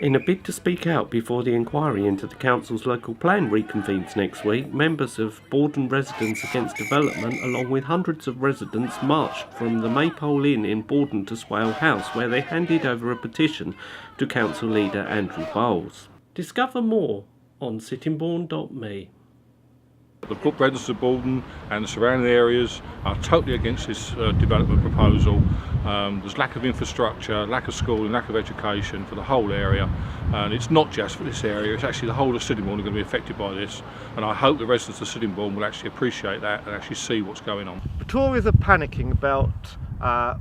In a bid to speak out before the inquiry into the council's local plan reconvenes next week, members of Borden Residents Against Development, along with hundreds of residents, marched from the Maypole Inn in Borden to Swale House, where they handed over a petition to council leader Andrew Bowles. Discover more on sittingbourne.me. The residents of Borden and the surrounding areas are totally against this development proposal. There's lack of infrastructure, lack of schooling, lack of education for the whole area, and it's not just for this area, it's actually the whole of Sittingbourne are going to be affected by this, and I hope the residents of Sittingbourne will actually appreciate that and actually see what's going on. The Tories are panicking about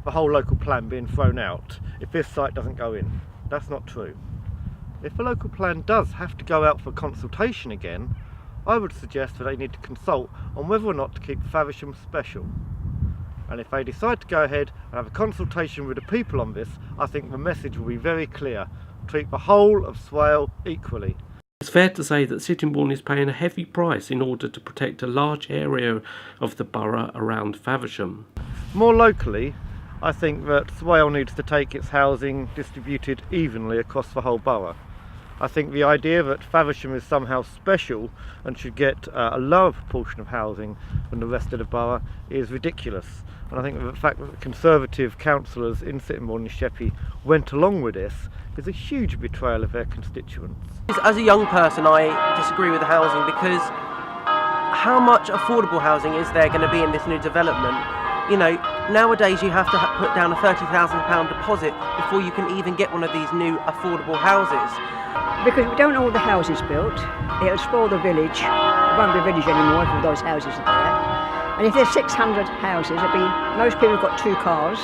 the whole local plan being thrown out if this site doesn't go in. That's not true. If the local plan does have to go out for consultation again, I would suggest that they need to consult on whether or not to keep Faversham special. And if they decide to go ahead and have a consultation with the people on this, I think the message will be very clear. Treat the whole of Swale equally. It's fair to say that Sittingbourne is paying a heavy price in order to protect a large area of the borough around Faversham. More locally, I think that Swale needs to take its housing distributed evenly across the whole borough. I think the idea that Faversham is somehow special and should get a lower proportion of housing than the rest of the borough is ridiculous. And I think that the fact that the Conservative councillors in Sittingbourne and Sheppey went along with this is a huge betrayal of their constituents. As a young person, I disagree with the housing because how much affordable housing is there going to be in this new development? You know, nowadays you have to put down a £30,000 deposit before you can even get one of these new affordable houses. Because we don't want all the houses built, it'll spoil the village. It won't be a village anymore if all those houses are there. And if there's 600 houses, most people have got 2 cars,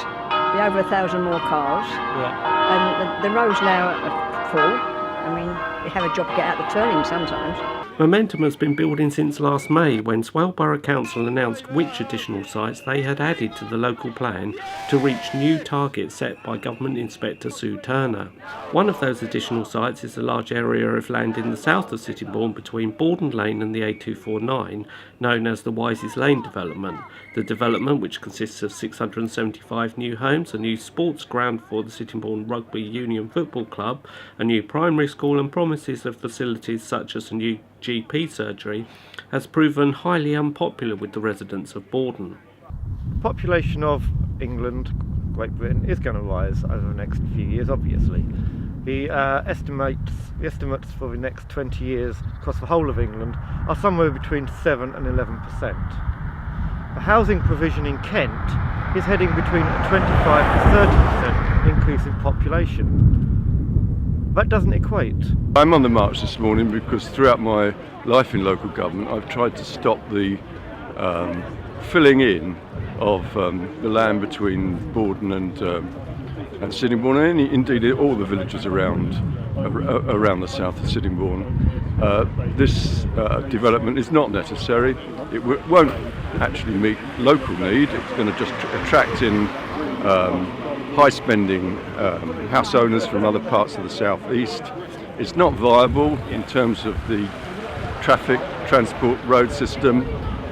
be over 1,000 more cars. Yeah. And the roads now are full. I mean, you have a job to get out the turning sometimes. Momentum has been building since last May, when Swale Borough Council announced which additional sites they had added to the local plan to reach new targets set by Government Inspector Sue Turner. One of those additional sites is a large area of land in the south of Sittingbourne between Borden Lane and the A249, known as the Wises Lane development. The development, which consists of 675 new homes, a new sports ground for the Sittingbourne Rugby Union Football Club, a new primary school and promises of facilities such as a new GP surgery, has proven highly unpopular with the residents of Borden. The population of England, Great Britain, is going to rise over the next few years, obviously. The estimates for the next 20 years across the whole of England are somewhere between 7 and 11%. The housing provision in Kent is heading between a 25 to 30% increase in population. That doesn't equate. I'm on the march this morning because throughout my life in local government I've tried to stop the filling in of the land between Borden and Sittingbourne, and indeed all the villages around the south of Sittingbourne. This development is not necessary. It won't actually meet local need. It's going to just attract in high-spending house owners from other parts of the southeast. It's not viable in terms of the traffic, transport, road system.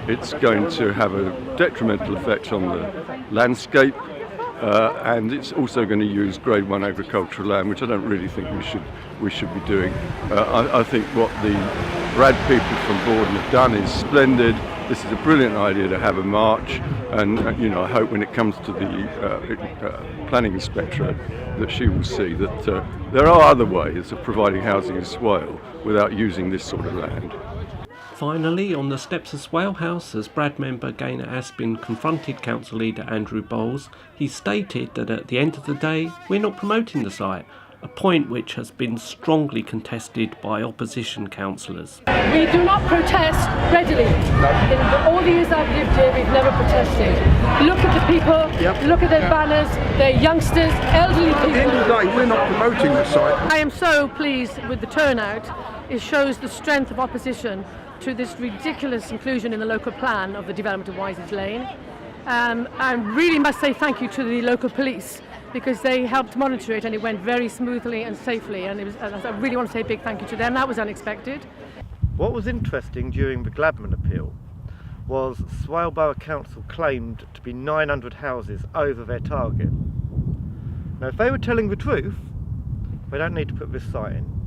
It's going to have a detrimental effect on the landscape, and it's also going to use Grade 1 agricultural land, which I don't really think we should be doing. I think what the Brad people from Borden have done is splendid. This is a brilliant idea to have a march, and I hope when it comes to the planning inspectorate that she will see that there are other ways of providing housing in Swale without using this sort of land. Finally, on the steps of Swale House, as Brad member Gaynor Aspin confronted council leader Andrew Bowles, he stated that at the end of the day, we're not promoting the site, a point which has been strongly contested by opposition councillors. We do not protest readily. In all the years I've lived here, we've never protested. Look at the people, look at their banners, they're youngsters, elderly people. At the end of the day, we're not promoting the site. I am so pleased with the turnout. It shows the strength of opposition to this ridiculous inclusion in the local plan of the development of Wises Lane. I really must say thank you to the local police, because they helped monitor it and it went very smoothly and safely, and I really want to say a big thank you to them. That was unexpected. What was interesting during the Gladman appeal was Swale Borough Council claimed to be 900 houses over their target. Now if they were telling the truth, We don't need to put this site in.